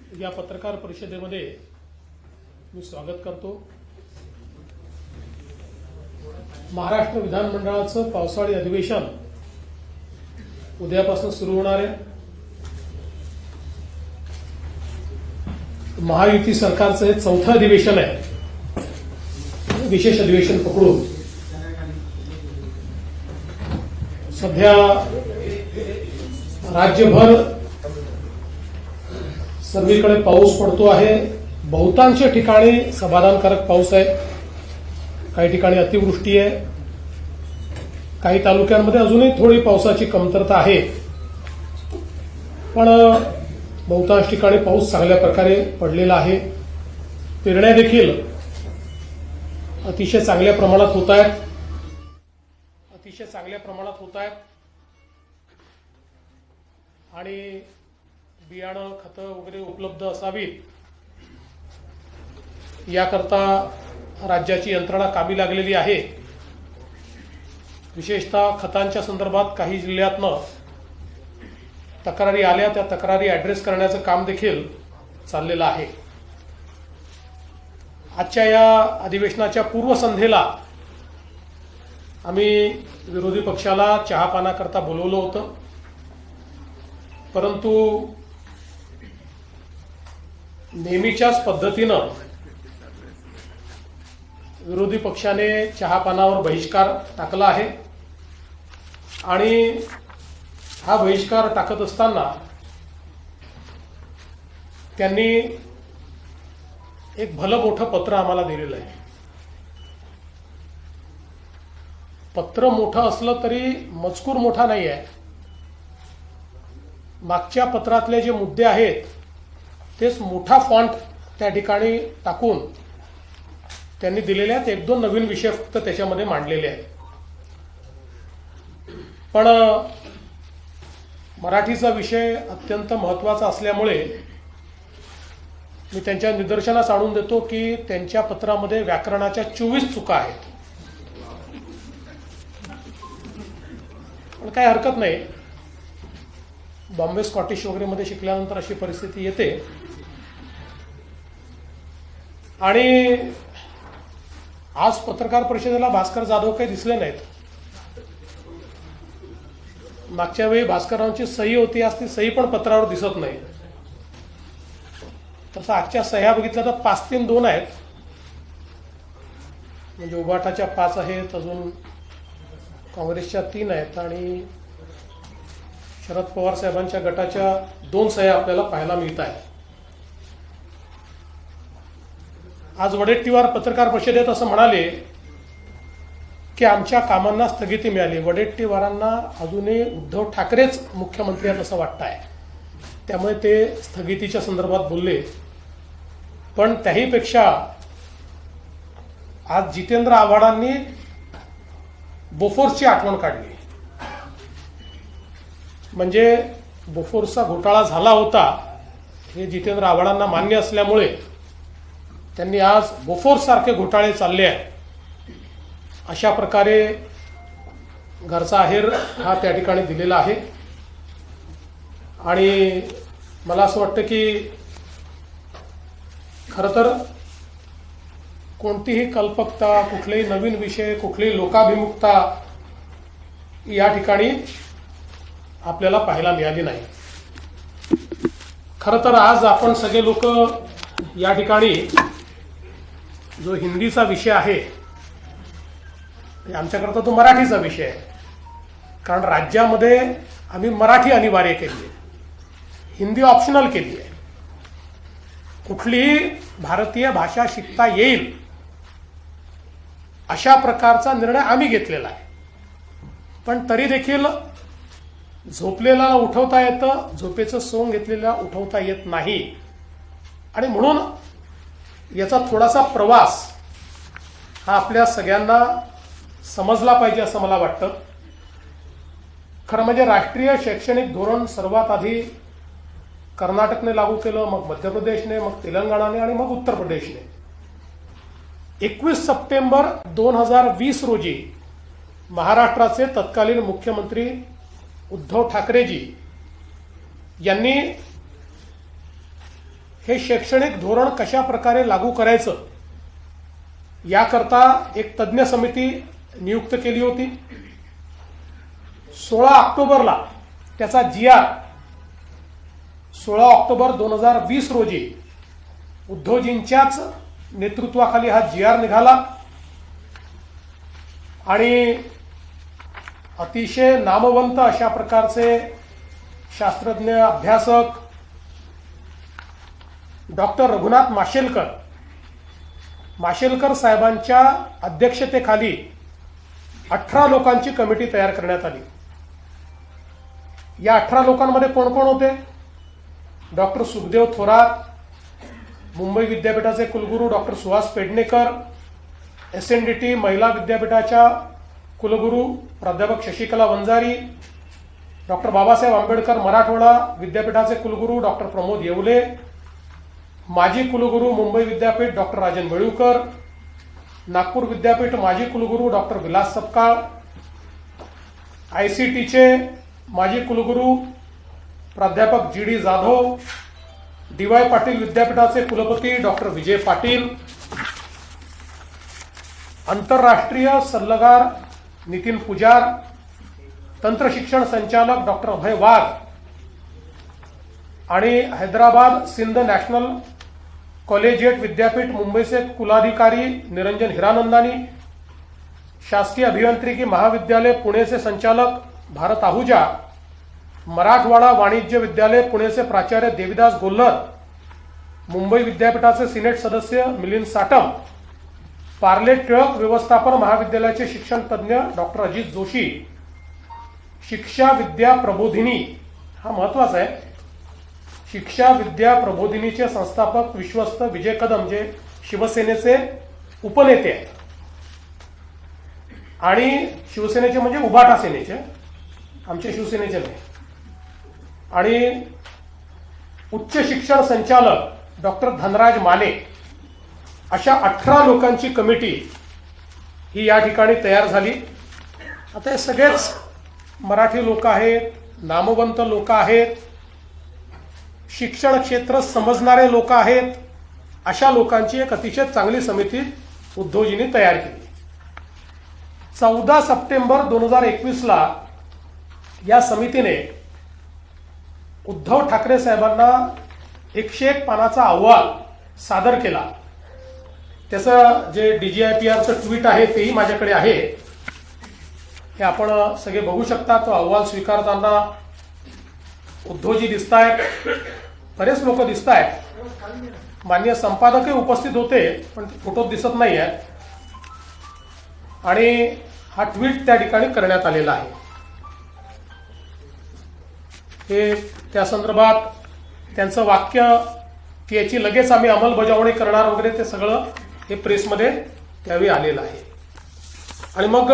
या पत्रकार परिषदेमध्ये मी स्वागत करतो। महाराष्ट्र विधानमंडळाचं पावसाळी अधिवेशन उद्यापासून सुरू होणार आहे। महायुती सरकारचं हे चौथं अधिवेशन आहे, विशेष अधिवेशन पकडून। सध्या राज्यभर सर्वीकडे पाऊस पडतो आहे। बहुतांश ठिकाणी समाधानकारक पाऊस आहे, काही ठिकाणी अतिवृष्टी आहे, काही तालुक्यांमध्ये अजूनही थोडी पावसाची कमतरता आहे, पण बहुतांश ठिकाणी पाऊस चांगल्या प्रकारे पडलेला आहे। पेरण्या देखील अतिशय चांगल्या प्रमाणात होत आहेत आणि बियाणं खतं वगैरे उपलब्ध असावीत याकरता राज्याची यंत्रणा कामी लागलेली आहे। विशेषतः खतांच्या संदर्भात काही जिल्ह्यातनं तक्रारी आल्या, त्या तक्रारी ॲड्रेस करण्याचं काम देखील चाललेलं आहे। आजच्या या अधिवेशनाच्या पूर्वसंध्येला आम्ही विरोधी पक्षाला चहापानाकरता बोलवलं होतं, परंतु नेहमीच्याच पद्धतीनं विरोधी पक्षाने चहापानावर बहिष्कार टाकला आहे आणि हा बहिष्कार टाकत असताना त्यांनी एक भलं मोठं पत्र आम्हाला दिलेलं आहे। पत्र मोठं असलं तरी मजकूर मोठा नाही आहे। मागच्या पत्रातले जे मुद्दे आहेत तेच मोठा फॉन्ट त्या ठिकाणी टाकून त्यांनी दिलेले आहेत। एक दोन नवीन विषय फक्त त्याच्यामध्ये मांडलेले आहेत, पण मराठीचा विषय अत्यंत महत्त्वाचा असल्यामुळे मी त्यांच्या निदर्शनास आणून देतो की त्यांच्या पत्रामध्ये व्याकरणाच्या 24 चुका आहेत, पण काही हरकत नाही। बॉम्बे स्कॉटिश वगैरे मध्ये शिकल्यानंतर अशी परिस्थिती येते। आणि आज पत्रकार परिषदेला भास्कर जाधव काही दिसले नाहीत। मागच्या वेळी भास्कररावांची सही होती, आज ती सही पण पत्रावर दिसत नाही। तसं आजच्या सह्या बघितल्या तर 5-3-2 आहेत, म्हणजे उभाटाच्या 5 आहेत, अजून काँग्रेसच्या 3 आहेत आणि शरद पवार साहेबांच्या गटाच्या 2 सह्या आपल्याला पाहायला मिळत आहेत। आज वडेट्टीवार पत्रकार परिषदेत असं म्हणाले की आमच्या कामांना स्थगिती मिळाली। वडेट्टीवारांना अजूनही उद्धव ठाकरेच मुख्यमंत्री आहेत असं वाटत आहे, त्यामुळे ते स्थगितीच्या संदर्भात बोलले। पण त्याहीपेक्षा आज जितेंद्र आव्हाडांनी बोफोर्सची आठवण काढली। म्हणजे बोफोर्सचा घोटाळा झाला होता हे जितेंद्र आव्हाडांना मान्य असल्यामुळे त्यांनी आज बोफोर्स सारखे घोटाळे चालले आहेत अशा प्रकारे घरचा आहेर हा त्या ठिकाणी दिलेला आहे। आणि मला असं वाटतं की खरं तर कोणतीही कल्पकता, कुठलेही नवीन विषय, कुठलीही लोकाभिमुखता या ठिकाणी आपल्याला पाहायला मिळाली नाही। खरं तर आज आपण सगळे लोक या ठिकाणी जो हिंदीचा विषय आहे, आमच्याकरता तो मराठीचा विषय आहे, कारण राज्यामध्ये आम्ही मराठी अनिवार्य केली आहे, हिंदी ऑप्शनल केली आहे। कुठलीही भारतीय भाषा शिकता येईल अशा प्रकारचा निर्णय आम्ही घेतलेला आहे। पण तरी देखील झोपलेला उठवता येतं, झोपेचं सोंग घेतलेला उठवता येत नाही, आणि म्हणून याचा थोडासा प्रवास हा आपल्या सगळ्यांना समजला पाहिजे असं मला वाटतं। खरं म्हणजे राष्ट्रीय शैक्षणिक धोरण सर्वात आधी कर्नाटकने लागू केलं, मग मध्य प्रदेशने, मग तेलंगणाने आणि मग उत्तर प्रदेशने। 21 सप्टेंबर 2020 रोजी महाराष्ट्राचे तत्कालीन मुख्यमंत्री उद्धव ठाकरेजी यांनी हे शैक्षणिक धोरण कशा प्रकारे लागू करायचं याकरता एक तज्ज्ञ समिती नियुक्त केली होती. 16 ऑक्टोबरला त्याचा GR 16 ऑक्टोबर 2020 रोजी उद्धवजींच्याच नेतृत्वाखाली हा GR निघाला आणि अतिशय नामवंत अशा प्रकारचे शास्त्रज्ञ अभ्यासक डॉक्टर रघुनाथ माशेलकर साहेबांच्या अध्यक्षतेखाली 18 लोकांची कमिटी तयार करण्यात आली. या 18 लोकांमध्ये कोण कोण होते? डॉक्टर सुखदेव थोरात, मुंबई विद्यापीठाचे कुलगुरू डॉक्टर सुहास पेडणेकर, SNDT महिला विद्यापीठाच्या कुलगुरू प्राध्यापक शशिकला वंजारी, डॉक्टर बाबासाहेब आंबेडकर मराठवाडा विद्यापीठाचे कुलगुरू डॉक्टर प्रमोद येवले, माजी कुलगुरू मुंबई विद्यापीठ डॉक्टर राजन वेळुकर, नागपूर विद्यापीठ माजी कुलगुरू डॉक्टर विलास सपकाळ, ICTचे माजी कुलगुरू प्राध्यापक GD जाधव, DY पाटील विद्यापीठाचे कुलपती डॉक्टर विजय पाटील, आंतरराष्ट्रीय सल्लागार नितीन पुजार, तंत्रशिक्षण संचालक डॉक्टर अभय वाघ आणि हैदराबाद सिंध नॅशनल कॉलेजिएट विद्यापीठ मुंबईचे कुलाधिकारी निरंजन हिरानंदानी, शासकीय अभियांत्रिकी महाविद्यालय पुणेचे संचालक भारत आहुजा, मराठवाडा वाणिज्य विद्यालय पुणेचे प्राचार्य देविदास गोल्हर, मुंबई विद्यापीठाचे सिनेट सदस्य मिलिंद साटम, पार्ले टिळक व्यवस्थापन महाविद्यालयाचे शिक्षण तज्ज्ञ डॉक्टर अजित जोशी, शिक्षा विद्या प्रबोधिनी हा महत्वाचा आहे, शिक्षा विद्या प्रबोधिनीचे संस्थापक विश्वस्त विजय कदम जे शिवसेनेचे उपनेते आहेत आणि शिवसेनेचे म्हणजे उभाटा सेनेचे, आमचे शिवसेनेचे नाही, आणि उच्च शिक्षण संचालक डॉक्टर धनराज माने, अशा 18 लोकांची कमिटी ही या ठिकाणी तयार झाली. आता हे सगळेच मराठी लोक आहेत, नामवंत लोक आहेत, शिक्षण क्षेत्र समजणारे लोक आहेत. अशा लोकांची एक अतिशय चांगली समिती उद्धवजींनी तयार केली. 14 सप्टेंबर 2021ला या समितीने उद्धव ठाकरे साहेबांना 101 पानाचा अहवाल सादर केला. त्याचं जे DGIPRचं ट्विट आहे तेही माझ्याकडे आहे, हे आपण सगळे बघू शकता. तो अहवाल स्वीकारताना उद्धवजी दिसत आहेत, बरेच लोक दिसत आहेत, माननीय संपादकही उपस्थित होते पण फोटोत दिसत नाही आहेत, आणि हा ट्विट त्या ठिकाणी करण्यात आलेला आहे. हे त्या संदर्भात त्यांचं वाक्य की याची लगेच आम्ही अंमलबजावणी करणार वगैरे ते सगळं हे प्रेसमध्ये त्यावेळी आलेलं आहे. आणि मग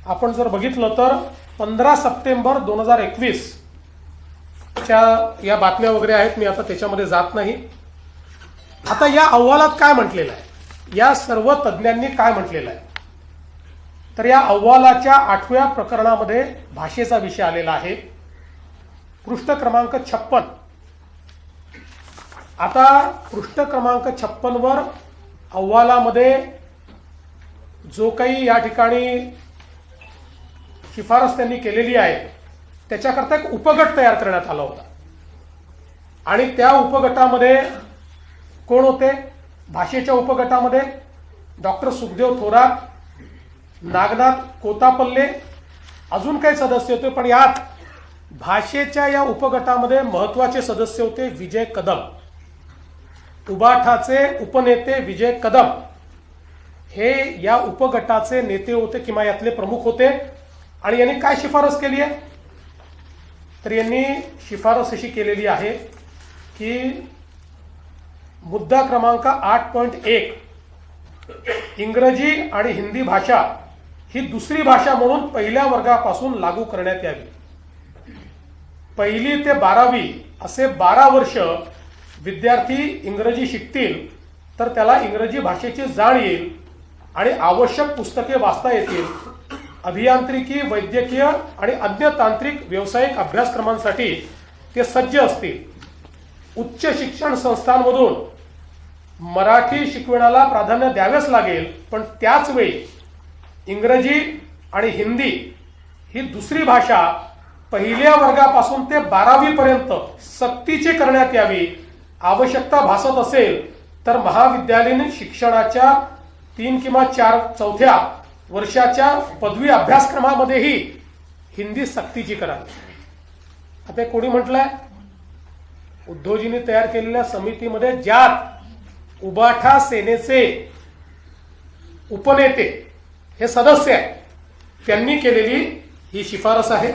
आपण जर बघितलं तर 15 सप्टेंबर 2021 च्या या बातम्या वगैरे आहेत, मी आता त्याच्यामध्ये जात नाही. आता या अहवालात काय म्हटलेलं आहे, या सर्व तज्ज्ञांनी काय म्हटलेलं आहे, तर या अहवालाच्या 8व्या प्रकरणामध्ये भाषेचा विषय आलेला आहे. पृष्ठ क्रमांक 56. आता पृष्ठ क्रमांक 56 वर अहवालामध्ये जो काही या ठिकाणी शिफारस त्यांनी केलेली आहे त्याच्याकरता एक उपगट तयार करण्यात आला होता, आणि त्या उपगटामध्ये कोण होते? भाषेच्या उपगटामध्ये डॉक्टर सुखदेव थोरात, नागनाथ कोतापल्ले, अजून काही सदस्य होते. पण यात भाषेच्या या उपगटामध्ये महत्वाचे सदस्य होते विजय कदम, उबाठाचे उपनेते विजय कदम हे या उपगटाचे नेते होते किंवा यातले प्रमुख होते. आणि यांनी काय शिफारस केली आहे, तर यांनी शिफारस अशी केलेली आहे की मुद्दा क्रमांक 8.1 इंग्रजी आणि हिंदी भाषा ही दुसरी भाषा म्हणून पहिल्या वर्गापासून लागू करण्यात यावी. 1ली ते 12वी असे 12 वर्ष विद्यार्थी इंग्रजी शिकतील तर त्याला इंग्रजी भाषेची जाण येईल आणि आवश्यक पुस्तके वाचता येतील. अभियांत्रिकी, वैद्यकीय आणि अन्य तांत्रिक व्यावसायिक अभ्यासक्रमांसाठी ते सज्ज असतील. उच्च शिक्षण संस्थांमधून मराठी शिकवण्याला प्राधान्य द्यावेच लागेल, पण त्याच वेळी इंग्रजी आणि हिंदी ही दुसरी भाषा पहिल्या वर्गापासून ते 12वी पर्यंत सक्तीची करण्यात यावी. आवश्यकता भासत असेल तर महाविद्यालयीन शिक्षणाच्या 3 किंवा 4 चौथ्या वर्षाच्या पदवी अभ्यासक्रमामध्येही हिंदी सक्तीची करावी. आता कोणी म्हटलंय, उद्धवजींनी तयार केलेल्या समितीमध्ये ज्यात उबाठा सेनेचे उपनेते हे सदस्य आहेत, त्यांनी केलेली ही शिफारस आहे.